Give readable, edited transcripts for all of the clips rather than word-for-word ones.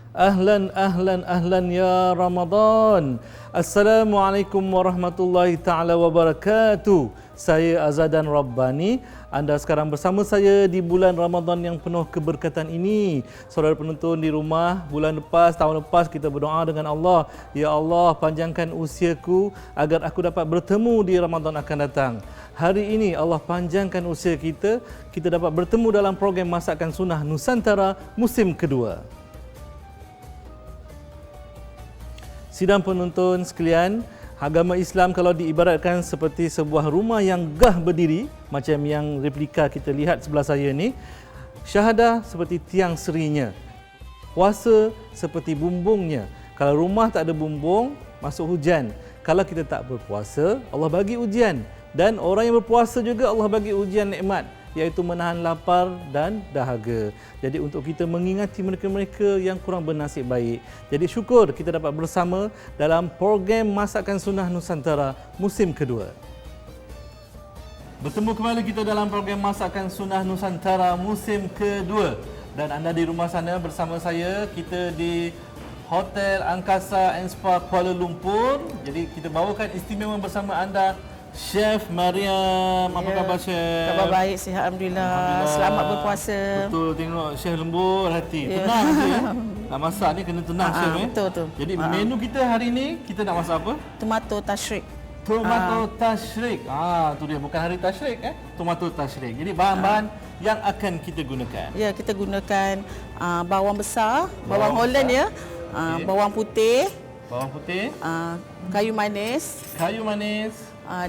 Ahlan, ahlan, ahlan ya Ramadan. Assalamualaikum warahmatullahi ta'ala wabarakatuh. Saya Azadan Rabbani. Anda sekarang bersama saya di bulan Ramadan yang penuh keberkatan ini. Saudara penonton di rumah, bulan lepas, tahun lepas kita berdoa dengan Allah. Ya Allah, panjangkan usiaku agar aku dapat bertemu di Ramadan akan datang. Hari ini Allah panjangkan usia kita dapat bertemu dalam program Masakan Sunnah Nusantara musim kedua. Sidang penonton sekalian, agama Islam kalau diibaratkan seperti sebuah rumah yang gah berdiri, macam yang replika kita lihat sebelah saya ni. Syahadah seperti tiang serinya, puasa seperti bumbungnya. Kalau rumah tak ada bumbung, masuk hujan. Kalau kita tak berpuasa, Allah bagi ujian. Dan orang yang berpuasa juga Allah bagi ujian nikmat, iaitu menahan lapar dan dahaga. Jadi untuk kita mengingati mereka-mereka yang kurang bernasib baik. Jadi syukur kita dapat bersama dalam program Masakan Sunnah Nusantara musim kedua. Bertemu kembali kita dalam program Masakan Sunnah Nusantara musim kedua. Dan anda di rumah sana bersama saya, kita di Hotel Angkasa and Spa Kuala Lumpur. Jadi kita bawakan istimewa bersama anda, Chef Mariam. Apa khabar Chef? Khabar baik, sihat Alhamdulillah. Selamat berpuasa. Betul, tengok Chef lembut hati. Tenang je ya. Nak masak ni kena tenang Chef. Betul. Jadi menu kita hari ni, kita nak masak apa? Tomato tashrik. Tomato tashrik. Tu dia, bukan hari tashrik Tomato tashrik. Jadi bahan-bahan yang akan kita gunakan. Ya, kita gunakan bawang besar, bawang Holland ya. Bawang putih, kayu manis,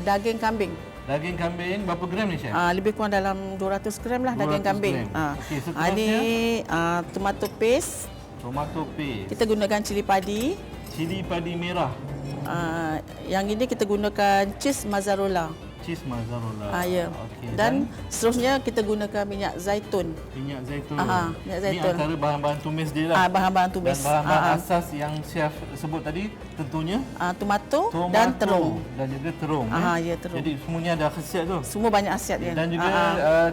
daging kambing. Daging kambing berapa gram ni Chef? Lebih kurang dalam 200 gram lah daging kambing. Okey, Ini tomato paste. Kita gunakan cili padi. Cili padi merah. Yang ini kita gunakan cheese mozzarella. Ya. Okey. Dan seterusnya kita gunakan minyak zaitun. Minyak zaitun. Minyak zaitun. Ini antara bahan-bahan tumis dia lah. Bahan-bahan tumis. Dan bahan-bahan asas yang Chef sebut tadi tentunya tomato dan terung. Dan juga terung. Ya, terung. Jadi semuanya ada khasiat tu. Semua banyak khasiat dia. Dan juga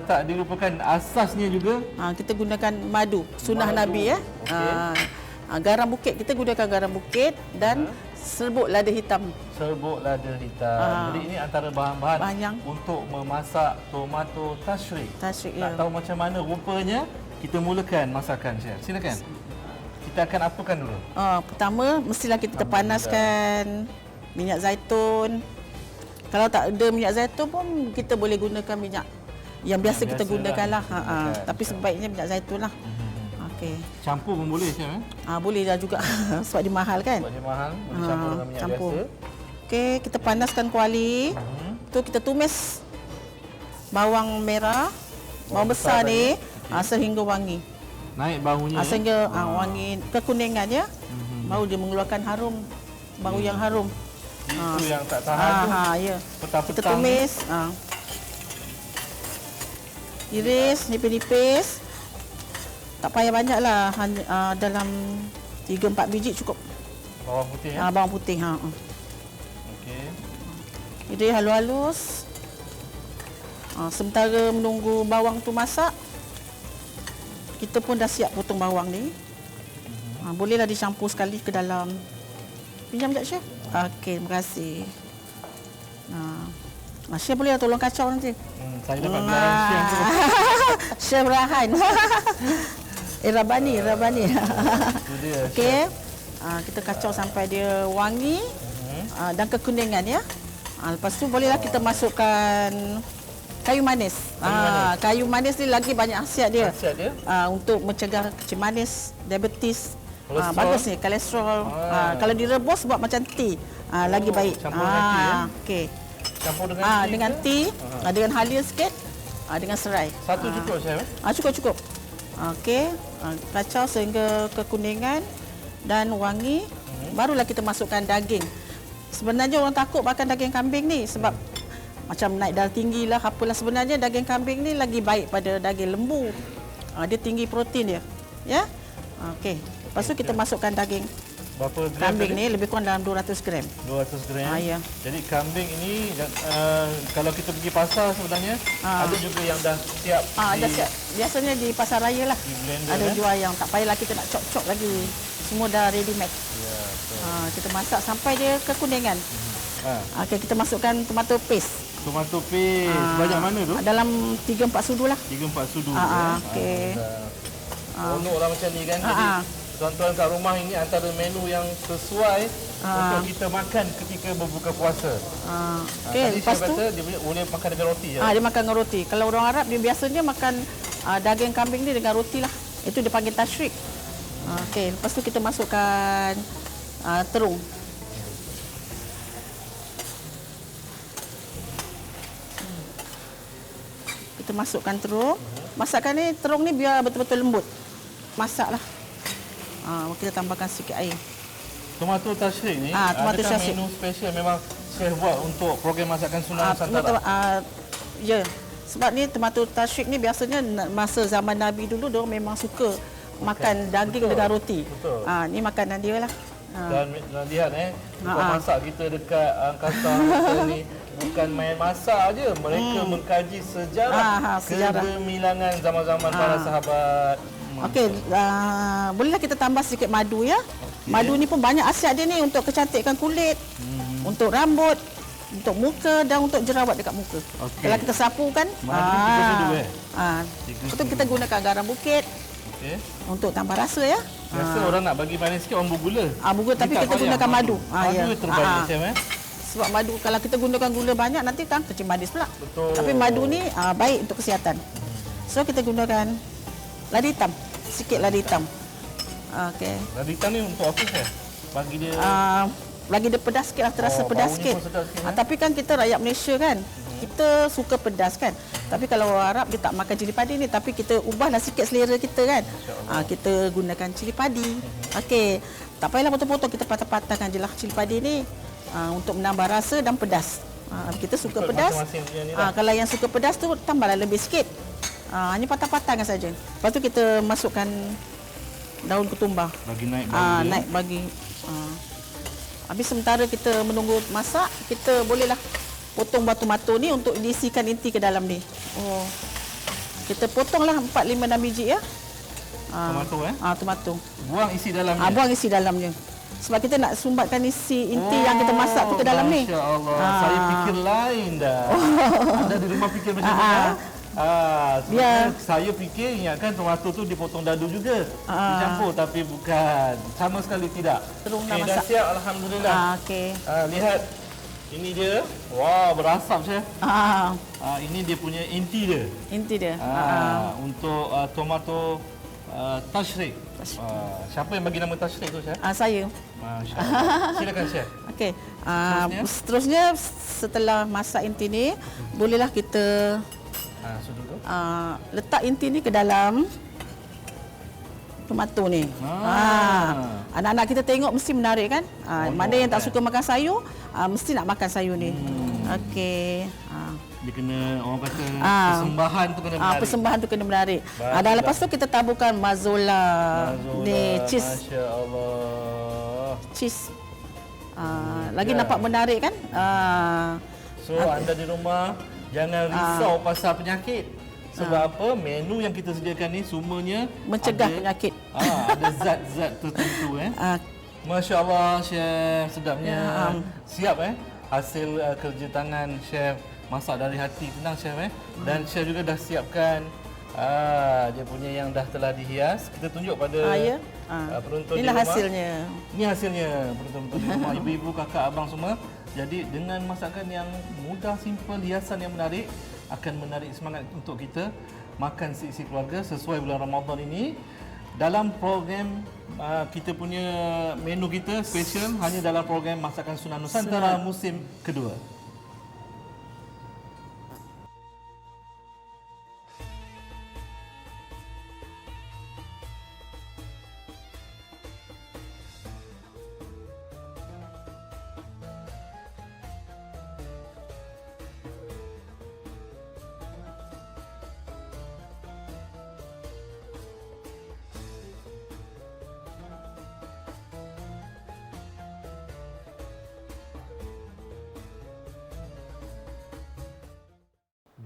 tak dilupakan asasnya juga. Kita gunakan madu, sunnah Nabi ya. Okay. Garam bukit, kita gunakan garam bukit dan serbuk lada hitam. Jadi ini antara bahan-bahan untuk memasak tomato tashrik. Ya. Tak tahu macam mana rupanya, kita mulakan masakan Chef. Silakan. Kita akan apakan dulu? Pertama, mestilah kita panaskan minyak zaitun. Kalau tak ada minyak zaitun pun kita boleh gunakan minyak yang biasa kita gunakan lah. Tapi sebaiknya minyak zaitun lah. Okay. Campur pun boleh Chef boleh dah juga sebab dia mahal kan. Boleh campur dengan minyak biasa. Okey, kita panaskan kuali. Tu kita tumis bawang merah, bawang besar ni sehingga wangi. Naik baunya. Sehingga wangi kekuningan ya. Baru dia mengeluarkan harum, bau yang harum. Itu yang tak tahan tu. Ya. Petang-petang kita tumis. Iris nipis-nipis. Tak payah banyak lah, dalam 3-4 biji cukup. Bawang putih ya? Bawang putih. Okey. Jadi halus-halus. Sementara menunggu bawang tu masak, kita pun dah siap potong bawang ni. Bolehlah dicampur sekali ke dalam. Pinjam sekejap Chef? Okey, terima kasih. Chef boleh tolong kacau nanti? Saya dapat belayan Chef tu. Chef Rahan. Rabani. Okey. Kita kacau sampai dia wangi dan kekuningan ya. Lepas tu bolehlah kita masukkan kayu manis. Kayu manis ni lagi banyak khasiat dia. Untuk mencegah kecil manis, diabetes. Bagus ni, kolesterol. Kalau direbus buat macam tea, lagi baik. Campur dengan tea ya? Okey. Campur dengan tea, dengan halia sikit, dengan serai. Satu cukup Chef? Cukup. Okey, kacau sehingga kekuningan dan wangi. Barulah kita masukkan daging. Sebenarnya orang takut makan daging kambing ni sebab macam naik darah tinggi lah, apalah. Sebenarnya daging kambing ni lagi baik pada daging lembu. Dia tinggi protein dia. Ya? Okey. Lepas tu kita masukkan daging Berapa gram kambing tadi? ni lebih kurang dalam 200 gram. 200 gram. Ya. Jadi kambing ini kalau kita pergi pasar sebenarnya ada juga yang dah siap. Dah siap. Biasanya di pasar raya lah. Blender, ada jual yang tak payahlah kita nak cop-cop lagi. semua dah ready made. Ya, betul. Kita masak sampai dia kekuningan. Okey, kita masukkan tomato paste. Tomato paste. Banyak mana tu? Dalam 3-4 sudu lah. 3-4 sudu. Okey. Seronoklah macam ni kan. Jadi tuan-tuan kat rumah ini antara menu yang sesuai untuk kita makan ketika berbuka puasa. Okey, lepas lepas tu dia boleh makan dengan roti ya. dia makan dengan roti. Kalau orang Arab dia biasanya makan daging kambing ni dengan roti lah. Itu dia panggil tashrik. Okey, lepas tu kita masukkan terung. Kita masukkan terung. Masakkan ni terung ni biar betul-betul lembut. Masaklah. Kita tambahkan sikit air. Tomato tashrik ni tomato adakah tashrik. menu special memang chef buat untuk program masakan Sunnah Nusantara? Ya. Sebab ni tomato tashrik ni biasanya masa zaman Nabi dulu dia memang suka makan daging dengan roti. Betul. Ni makanan dia lah. Dan lihat tukang masak kita dekat Qatar kita ni bukan main masak aje, mereka mengkaji sejarah kegemilangan zaman-zaman para sahabat. Okey, bolehlah kita tambah sedikit madu ya. Okay. Madu ni pun banyak khasiat dia ni untuk kecantikan kulit, untuk rambut, untuk muka dan untuk jerawat dekat muka. Okay. Kalau kita sapu kan, itu kita gunakan garam bukit. Okay. Untuk tambah rasa ya. Biasa orang nak bagi manis sikit orang bergula. Bergula tapi kita gunakan madu. Madu terbaik chef Sebab madu kalau kita gunakan gula banyak nanti kan kecil manis pula. Betul. Tapi madu ni baik untuk kesihatan. So kita gunakan lada hitam. Sikit lada hitam. Okey. Lada hitam ni untuk apa chef? Bagi dia bagi dia pedas sikit lah, terasa pedas sikit. Tapi kan kita rakyat Malaysia kan, kita suka pedas kan. Tapi kalau orang Arab dia tak makan cili padi ni, tapi kita ubahlah sikit selera kita kan. Kita gunakan cili padi. Okey. Tak payahlah potong-potong, kita patah-patahkan je lah cili padi ni untuk menambah rasa dan pedas. Kita suka pedas. Kalau yang suka pedas tu tambahlah lebih sikit. Hanya patah-patahkan saja. Lepas tu kita masukkan daun ketumbar. Bagi naik bagi. Naik bagi. Habis sementara kita menunggu masak, kita bolehlah potong batu tomato ni untuk diisikan inti ke dalam ni. Kita potonglah 4, 5, 6 biji ya. Tomato tomato. Buang isi dalamnya. Buang isi dalamnya. Sebab kita nak sumbatkan isi inti yang kita masak tu ke dalam ni. Masya-Allah. Saya fikir lain dah. Anda di rumah fikir macam mana? Saya fikir ingatkan tomato tu dipotong dadu juga. Dicampur tapi bukan. Sama sekali tidak. Terung dah masak. Dah siap alhamdulillah. Lihat. Ini dia. Wah, berasap chef. Ini dia punya inti dia. Inti dia. Untuk tomato tashrik. Siapa yang bagi nama tashrik tu chef? Saya. Masya-Allah. Silakan chef. Okey. Seterusnya setelah masak inti ni, bolehlah kita letak inti ni ke dalam tomato ni. Anak-anak kita tengok mesti menarik kan? Mana yang tak suka makan sayur, mesti nak makan sayur ni. Okey. Dia kena, orang kata persembahan tu kena menarik. Persembahan tu kena menarik. Dan lepas tu kita taburkan mazola. Ni cheese. Masya-Allah. Cheese. Lagi nampak menarik kan? So anda di rumah jangan risau pasal penyakit. Sebab apa? Menu yang kita sediakan ni semuanya mencegah penyakit. Ada zat-zat tertentu Masya-Allah chef, sedapnya. Siap hasil kerja tangan chef, masak dari hati, tenang chef Dan chef juga dah siapkan dia punya yang dah telah dihias. Kita tunjuk pada penonton di rumah. Inilah hasilnya. Ini hasilnya penonton-penonton di rumah, ibu-ibu, kakak, abang semua. Jadi dengan masakan yang mudah, simple, hiasan yang menarik akan menarik semangat untuk kita makan seisi keluarga sesuai bulan Ramadan ini. Dalam program kita punya menu kita special hanya dalam program Masakan Sunnah Nusantara musim kedua.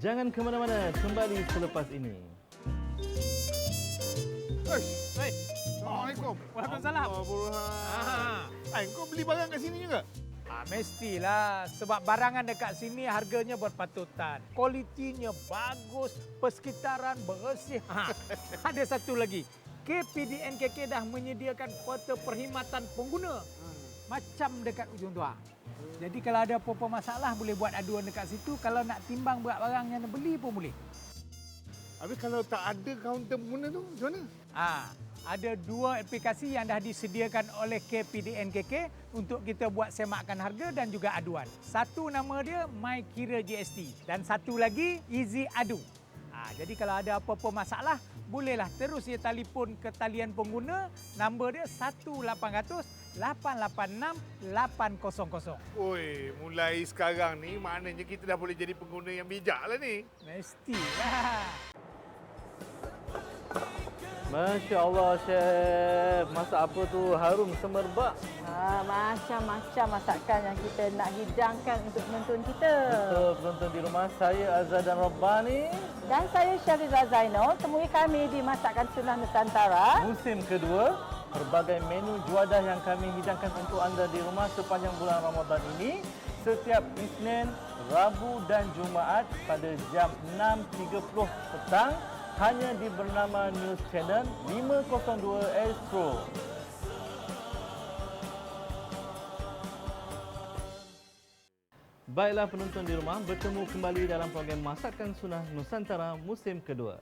Jangan ke mana-mana, kembali selepas ini. Assalamualaikum. Waalaikumsalam. Allah Burhan. Kau beli barang kat sini juga? Mestilah sebab barangan dekat sini harganya berpatutan. Kualitinya bagus, persekitaran bersih. Ada satu lagi. KPDNKK dah menyediakan portal perkhidmatan pengguna. Macam dekat ujung tua. Jadi kalau ada apa-apa masalah boleh buat aduan dekat situ. Kalau nak timbang berat barang yang nak beli pun boleh. Habis kalau tak ada kaunter pengguna tu, macam mana? Ada 2 aplikasi yang dah disediakan oleh KPDNKK untuk kita buat semakan harga dan juga aduan. Satu nama dia My Kira GST dan satu lagi Easy Adu. Jadi kalau ada apa-apa masalah, bolehlah terus dia telefon ke talian pengguna. Nombor dia 1-800-886-800. Oi, mulai sekarang ni maknanya kita dah boleh jadi pengguna yang bijak lah ni. Mestilah. Masya Allah, Chef. Masak apa tu? Harum semerbak. Macam-macam masakan yang kita nak hidangkan untuk penonton kita. Betul, penonton di rumah. Saya Azhar dan Rabbani. Dan saya Syafiza Zainal. Temui kami di Masakan Sunnah Nusantara. Musim kedua, berbagai menu juadah yang kami hidangkan untuk anda di rumah sepanjang bulan Ramadan ini. Setiap Isnin, Rabu dan Jumaat pada jam 6.30 petang. Hanya di bernama News Channel 502 Astro. Baiklah penonton di rumah, bertemu kembali dalam program Masakan Sunnah Nusantara musim kedua.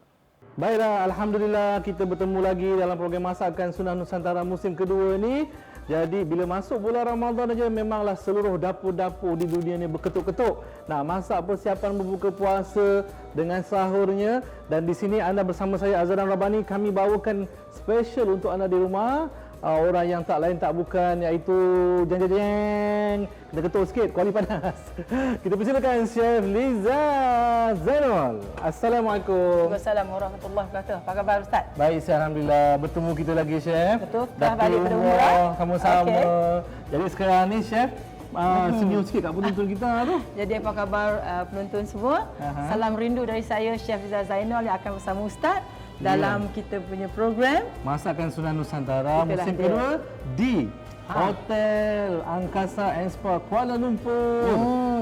Baiklah, Alhamdulillah kita bertemu lagi dalam program Masakan Sunnah Nusantara musim kedua ni. Jadi bila masuk bulan Ramadan aja memanglah seluruh dapur-dapur di dunia ni berketuk-ketuk nak masak persiapan berbuka puasa dengan sahurnya. Dan di sini anda bersama saya Azhar dan Rabbani, kami bawakan special untuk anda di rumah. Orang yang tak lain tak bukan iaitu jeng. Kita ketuk sikit kuali panas. Kita persilakan Chef Liza Zainal. Assalamualaikum. Waalaikumsalam warahmatullahi wabarakatuh. Apa khabar Ustaz? Baik, saya alhamdulillah bertemu kita lagi Chef. Betul, dah balik pada umrah. Sama-sama. Okey. Jadi sekarang ni Chef senyum sikit kat penonton kita tu. Jadi apa khabar penonton semua? Salam rindu dari saya Chef Liza Zainal yang akan bersama Ustaz dalam kita punya program Masakan Sunnah Nusantara Itulah musim dia. kedua di Hotel Angkasa and Spa Kuala Lumpur.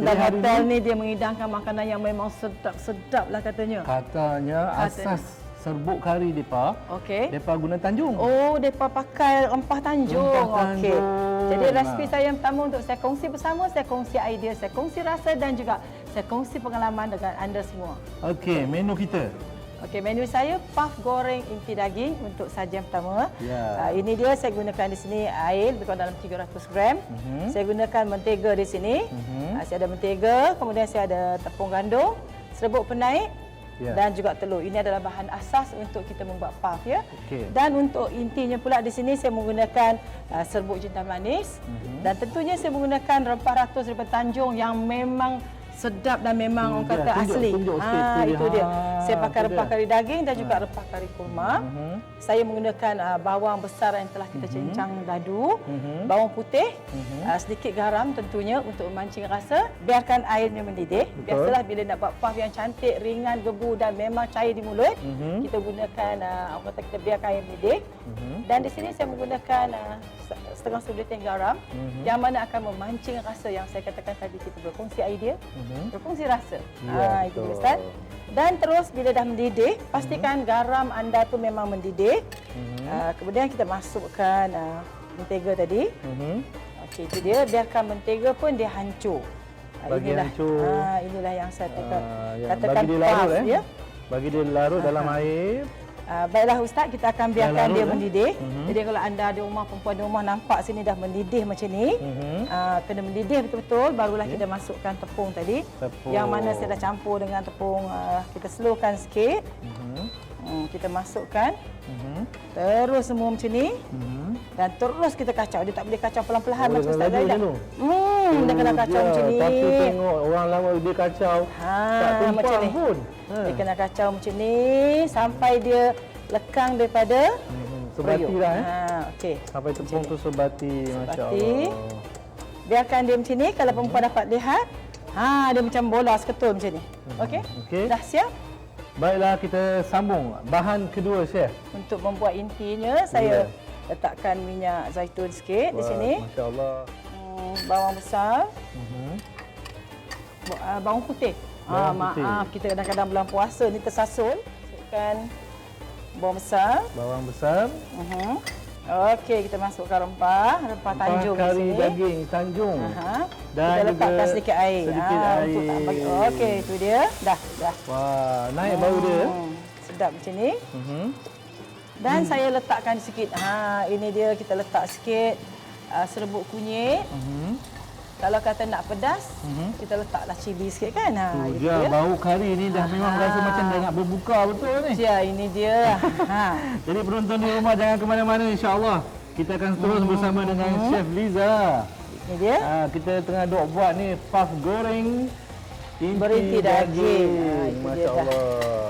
Dan hotel ni dia mengidangkan makanan yang memang sedap-sedap lah katanya. Katanya asas serbuk kari depa. Okey. Depa guna Tanjung. Oh, mereka pakai rempah Tanjung. Rempah Okey. Tanjung. Jadi resipi saya yang pertama untuk saya kongsi bersama, saya kongsi idea, saya kongsi rasa dan juga saya kongsi pengalaman dengan anda semua. Okey, menu kita. Okey, menu saya puff goreng inti daging untuk sajian pertama. Ya. Ini dia saya gunakan di sini air lebih kurang dalam 300 gram. Saya gunakan mentega di sini. Saya ada mentega, kemudian saya ada tepung gandum, serbuk penaik dan juga telur. Ini adalah bahan asas untuk kita membuat puff ya. Okey. Dan untuk intinya pula di sini saya menggunakan serbuk jintan manis dan tentunya saya menggunakan rempah ratus daripada Tanjung yang memang sedap dan memang orang kata asli. Tunjuk sikit Itu dia. Saya pakai itu rempah dia. kari daging dan juga rempah kari kurma. Saya menggunakan bawang besar yang telah kita cincang dadu, bawang putih, sedikit garam tentunya untuk memancing rasa. Biarkan airnya mendidih. Biasalah bila nak buat puff yang cantik, ringan, gebu dan memang cair di mulut, kita gunakan orang kata kita biarkan air mendidih. Dan di sini saya menggunakan setengah sebutir garam yang mana akan memancing rasa yang saya katakan tadi, kita berkongsi idea, berkongsi rasa. Ya, Itu betul. dia Ustaz. Dan terus bila dah mendidih, pastikan garam anda tu memang mendidih. Kemudian kita masukkan mentega tadi. Okey, itu dia. Biarkan mentega pun dia hancur. Bagi hancur. Inilah yang saya Ya, katakan bagi dia larut puff, ya. Bagi dia larut dalam air. Baiklah Ustaz, kita akan biarkan larut, dia mendidih. Jadi kalau anda di rumah, perempuan di rumah nampak sini dah mendidih macam ni. Kena mendidih betul-betul, barulah kita masukkan tepung tadi. Tepung. Yang mana saya dah campur dengan tepung, kita slowkan sikit. Kita masukkan. Terus semua macam ni. Dan terus kita kacau. Dia tak boleh kacau perlahan-lahan macam Ustaz laju Zainal. dulu. Dia kena kacau macam ni. Tapi tengok orang lama dia kacau. Tak macam tumpah ni. pun. Dia kena kacau macam ni sampai dia lekang daripada Sebati periuk. lah Okey. Sampai tepung tu sebati. Masya Sebati. Allah. Biarkan dia macam ni. Kalau perempuan dapat lihat, dia macam bola seketul macam ni. Okey? Okey. Dah siap? Baiklah, kita sambung bahan kedua Chef. Untuk membuat intinya, saya letakkan minyak zaitun sikit di sini. Masya-Allah. Bawang besar, bawang putih. Bawang putih. Maaf, kita kadang-kadang bulan puasa ni tersasul. Masukkan bawang besar. Bawang besar. Okey, kita masukkan rempah Tanjung di kari sini. daging Tanjung. Dan kita letakkan juga sedikit air. Sedikit air. Okey, itu dia. Dah. Wah, naik bau dia. Sedap macam ni. Dan saya letakkan sikit. Ini dia, kita letak sikit serbuk kunyit. Kalau kata nak pedas, kita letaklah cili sikit kan. Tu dia, bau kari ni dah memang rasa macam dah nak berbuka betul ni. Ya, ini dia. Jadi penonton di rumah jangan ke mana-mana, insya-Allah. Kita akan terus bersama dengan Chef Liza. Ini dia. Kita tengah duk buat ni puff goreng Berinti daging. Itu dia dah. Masya-Allah.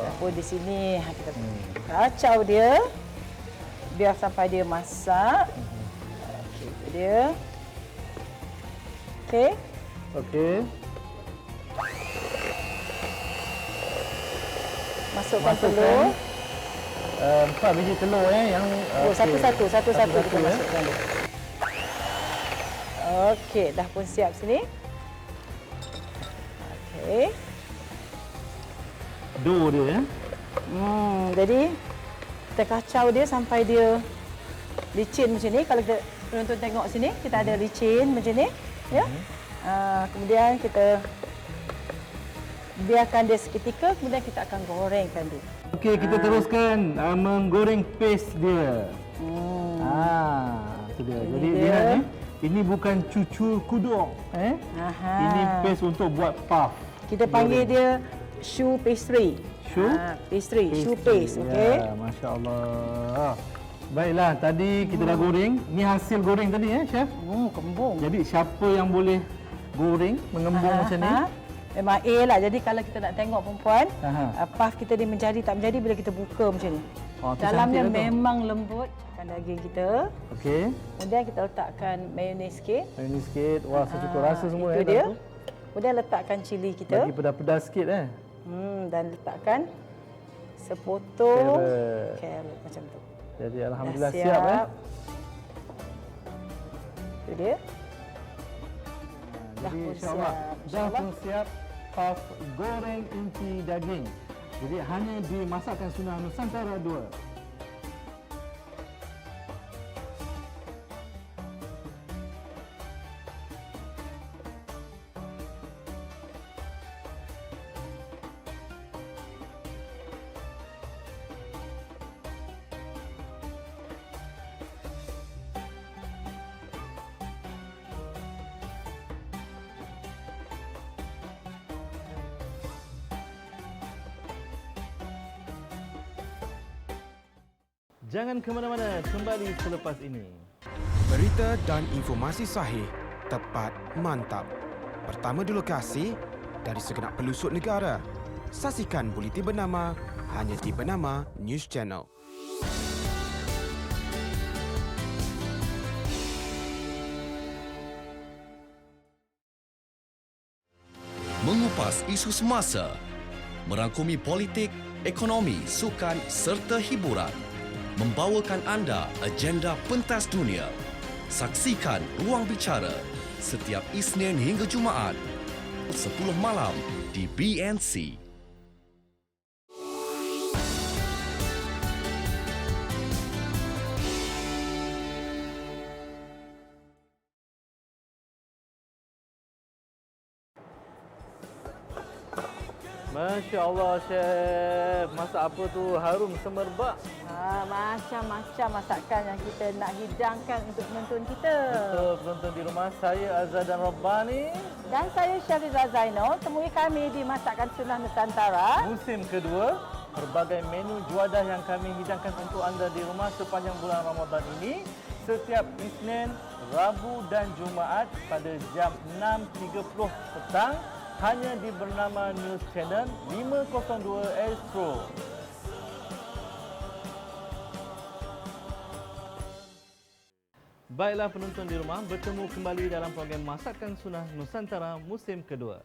Dapur di sini kita kacau dia biar sampai dia masak. Okey, itu dia. Okey. Masukkan telur. 4 biji telur yang Satu-satu kita ya. masukkan. Okey, dah pun siap sini. Okey. Dough dia ya. Jadi kita kacau dia sampai dia licin macam ni. Kalau kita penonton tengok sini, kita ada licin macam ni, ya. Kemudian kita biarkan dia seketika, kemudian kita akan gorengkan dia. Okey, kita teruskan menggoreng paste dia. Itu dia. Jadi dia. lihat ni, ini bukan cucur kuduk, Ini paste untuk buat puff. Kita panggil dia choux pastry. Choux? Choux paste, okey. Ya, masya-Allah. Baiklah, tadi kita dah goreng. Ni hasil goreng tadi chef. Kembung. Jadi siapa yang boleh goreng mengembung macam ni? Memang A lah. Jadi kalau kita nak tengok perempuan, Aha. puff kita ni menjadi tak menjadi bila kita buka macam ni. Oh, tu Dalamnya cantik lah tu. memang lembut. Kan daging kita. Okey. Kemudian kita letakkan mayonnaise sikit. Ini sikit. Wah, secukur rasa semua Itu dia. dalam tu. Kemudian letakkan cili kita. Bagi pedas-pedas sikit Dan letakkan sepotong Carrot. carrot macam tu. Jadi alhamdulillah Dah siap Itu dia. Dah Jadi pun insya-Allah siap. dah pun siap puff goreng inti daging. Jadi hanya di Masakan Sunnah Nusantara 2. Jangan ke mana-mana, kembali selepas ini. Berita dan informasi sahih, tepat, mantap. Pertama di lokasi, dari segenap pelusuk negara. Saksikan buletin bernama hanya di Bernama News Channel. Mengupas isu semasa, merangkumi politik, ekonomi, sukan serta hiburan. Membawakan anda agenda pentas dunia. Saksikan Ruang Bicara setiap Isnin hingga Jumaat 10 malam di BNC. Masya-Allah chef, masak apa tu harum semerbak. Macam-macam masakan yang kita nak hidangkan untuk penonton kita. Betul, penonton di rumah, saya Azhar dan Rabbani. Dan saya Syariza Zainal. Temui kami di Masakan Sunnah Nusantara. Musim kedua, berbagai menu juadah yang kami hidangkan untuk anda di rumah sepanjang bulan Ramadan ini. Setiap Isnin, Rabu dan Jumaat pada jam 6.30 petang. Hanya di Bernama News Channel 502 Astro. Baiklah penonton di rumah, bertemu kembali dalam program Masakan Sunnah Nusantara musim kedua.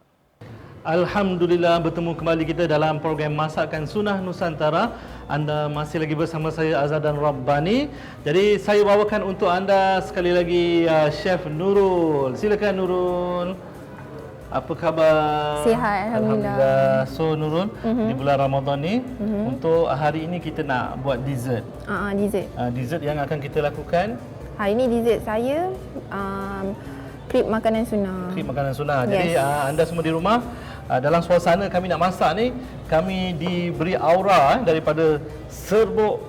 Alhamdulillah bertemu kembali kita dalam program Masakan Sunnah Nusantara. Anda masih lagi bersama saya Azhar dan Rabbani. Jadi saya bawakan untuk anda sekali lagi Chef Nurul. Silakan Nurul. Apa khabar? Sihat, Alhamdulillah. So Nurul, di bulan Ramadan ni untuk hari ini kita nak buat dessert. Dessert. Dessert yang akan kita lakukan Hari ini dessert saya krip makanan sunnah. krip makanan sunnah. Jadi Yes. anda semua di rumah, dalam suasana kami nak masak ni, kami diberi aura daripada serbuk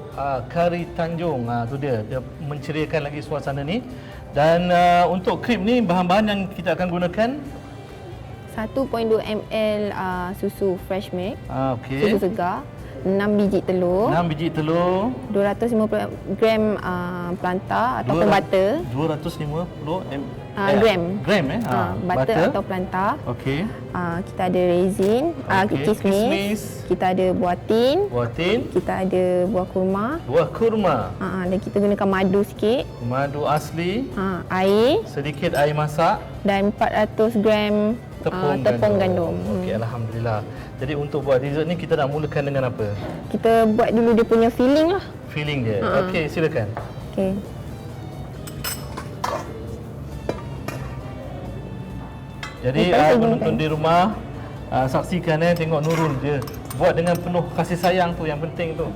kari Tanjung. Tu dia menceriakan lagi suasana ni. Dan untuk krip ni bahan-bahan yang kita akan gunakan 1.2 ml susu fresh milk, okey. susu segar, 6 biji telur, 6 biji telur, 250 gram plantar ataupun butter, 250 gram. Gram butter atau plantar. Okey. Kita ada raisin, Okey, kismis. kita ada buah tin, Buatin, kita ada buah kurma, buah kurma, dan kita gunakan madu sikit, madu asli, air sedikit air masak, dan 400 gram tepung gandum. Okey, alhamdulillah. Jadi untuk buat dessert ni kita nak mulakan dengan apa? Kita buat dulu dia punya filling lah. Filling dia. Okey, silakan. Okey. Jadi Lepas saya penonton gunakan. di rumah saksikan tengok Nurul dia buat dengan penuh kasih sayang tu yang penting tu.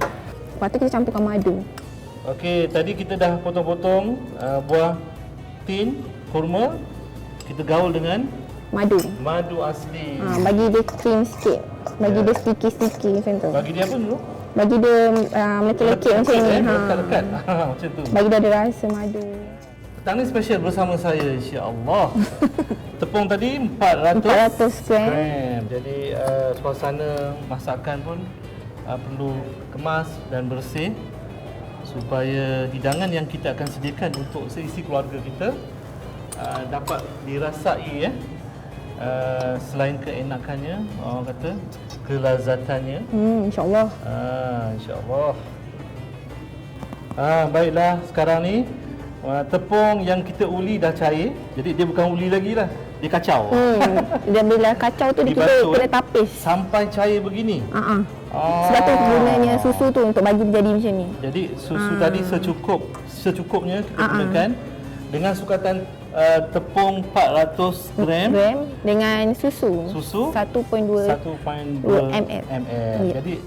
Lepas tu kita campurkan madu. Okey, tadi kita dah potong-potong buah tin, kurma. Kita gaul dengan Madu. madu asli. Bagi dia cream sikit. Bagi dia sticky-sticky macam tu. Bagi dia apa dulu? Bagi dia melekit-lekit macam ni. Lekat-lekat. Macam tu. Bagi dia ada rasa madu. Petang ni special bersama saya, insya-Allah. Tepung tadi 400 400 gram. Jadi suasana masakan pun perlu kemas dan bersih supaya hidangan yang kita akan sediakan untuk seisi keluarga kita dapat dirasai selain keenakannya, orang kata kelazatannya. InsyaAllah. InsyaAllah. Baiklah, sekarang ni tepung yang kita uli dah cair. Jadi dia bukan uli lagi lah, dia kacau. Dan bila kacau tu kita Dibasuh, kena tapis. sampai cair begini. Sebab tu gunanya susu tu untuk bagi jadi macam ni. Jadi susu tadi secukupnya kita gunakan dengan sukatan tepung 400 gram dengan susu. Susu 1.2 1.2 ml. Ya. Jadi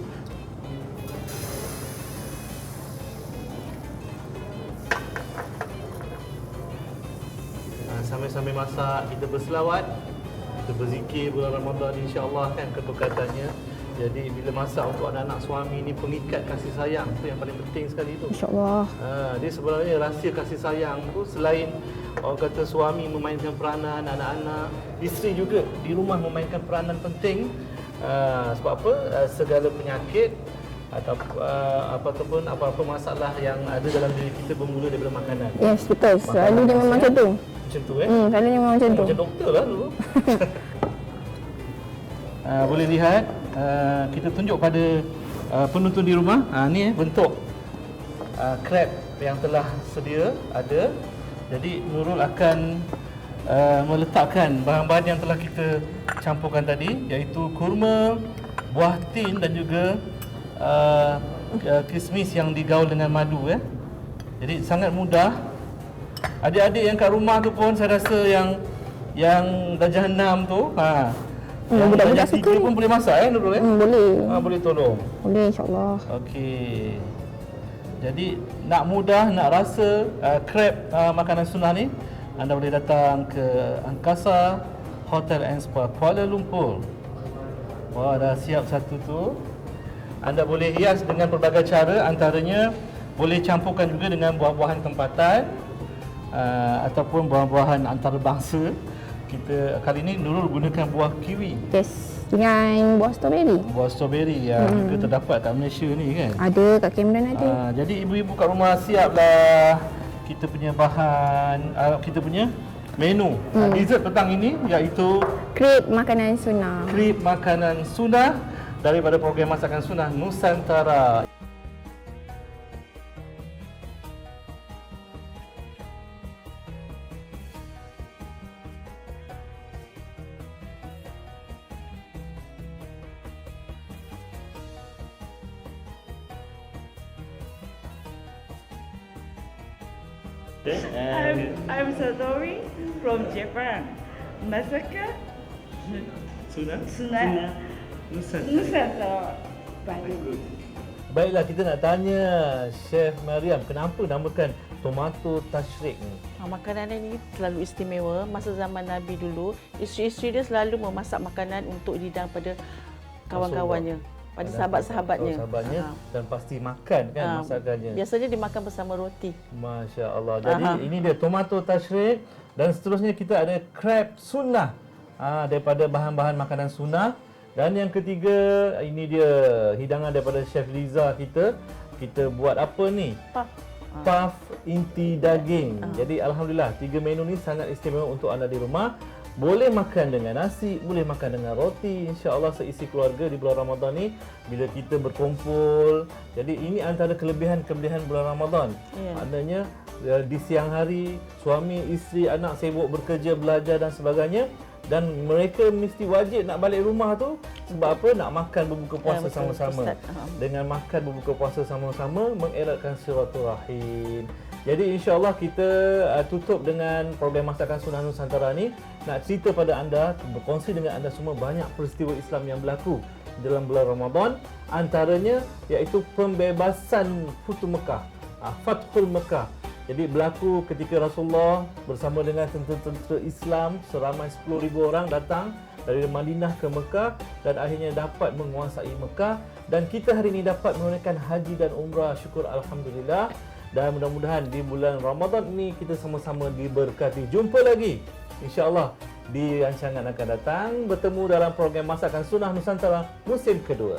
sambil-sambil masak kita berselawat, kita berzikir bulan Ramadan, insya-Allah kan keberkatannya. Jadi bila masak untuk anak-anak suami ni pengikat kasih sayang tu yang paling penting sekali tu. InsyaAllah. Dia sebenarnya rahsia kasih sayang tu selain orang kata suami memainkan peranan, anak-anak, isteri juga di rumah memainkan peranan penting. Sebab apa? Segala penyakit atau apa-apa masalah yang ada dalam diri kita bermula daripada makanan. Yes, betul. Selalu dia memang macam tu. Macam tu Selalunya memang macam tu. Macam doktor lah dulu. Boleh lihat kita tunjuk pada penonton di rumah. Ni bentuk crab yang telah sedia ada. Jadi Nurul akan meletakkan bahan-bahan yang telah kita campurkan tadi, iaitu kurma, buah tin dan juga kismis yang digaul dengan madu. Jadi sangat mudah. Adik-adik yang kat rumah tu pun saya rasa yang darjah 6 tu, yang budak-budak darjah suka 3 ni. pun boleh masak Nurul Boleh. boleh tolong. Boleh insyaAllah. Okey. Jadi nak mudah, nak rasa krep makanan sunnah ni, anda boleh datang ke Angkasa Hotel and Spa Kuala Lumpur. Wah, dah siap satu tu. Anda boleh hias dengan pelbagai cara, antaranya boleh campurkan juga dengan buah-buahan tempatan ataupun buah-buahan antarabangsa. Kita kali ni Nurul gunakan buah kiwi. Yes. Dengan buah strawberry. Buah strawberry yang juga terdapat kat Malaysia ni kan. Ada kat Cameron ada. Jadi ibu-ibu kat rumah siaplah kita punya bahan, kita punya menu. Dessert petang ini iaitu Krip makanan sunnah. krip makanan sunnah daripada program Masakan Sunnah Nusantara. I'm Satori from Japan. Masaka Suna Nusantara. Baiklah, kita nak tanya Chef Mariam, kenapa namakan tomato tashrik ni? Makanan ini selalu istimewa. Masa zaman Nabi dulu, isteri-isteri dia selalu memasak makanan untuk dihidang pada kawan-kawannya, pada sahabat-sahabatnya. Sahabatnya dan pasti makan kan masakannya. Biasanya dimakan bersama roti. Masya Allah. Jadi ini dia tomato tashrik dan seterusnya kita ada crab sunnah daripada bahan-bahan makanan sunnah. Dan yang ketiga, ini dia hidangan daripada Chef Liza kita. Kita buat apa ni? Puff inti daging. Jadi alhamdulillah 3 menu ni sangat istimewa untuk anda di rumah. Boleh makan dengan nasi, boleh makan dengan roti. Insya-Allah seisi keluarga di bulan Ramadan ni bila kita berkumpul. Jadi ini antara kelebihan-kelebihan bulan Ramadan. Maknanya di siang hari suami, isteri, anak sibuk bekerja, belajar dan sebagainya. Dan mereka mesti wajib nak balik rumah tu sebab apa? Nak makan berbuka puasa sama-sama. Dengan makan berbuka puasa sama-sama mengeratkan silaturahim. Jadi insya-Allah kita tutup dengan program Masakan Sunnah Nusantara ni. Nak cerita pada anda, berkongsi dengan anda semua banyak peristiwa Islam yang berlaku dalam bulan Ramadan. Antaranya iaitu pembebasan Futuh Mekah, Fathul Mekah. Jadi berlaku ketika Rasulullah bersama dengan tentera-tentera Islam seramai 10,000 orang datang dari Madinah ke Mekah dan akhirnya dapat menguasai Mekah, dan kita hari ini dapat menunaikan haji dan umrah. Syukur alhamdulillah, dan mudah-mudahan di bulan Ramadan ini kita sama-sama diberkati. Jumpa lagi insya-Allah di rancangan akan datang, bertemu dalam program Masakan Sunnah Nusantara musim kedua.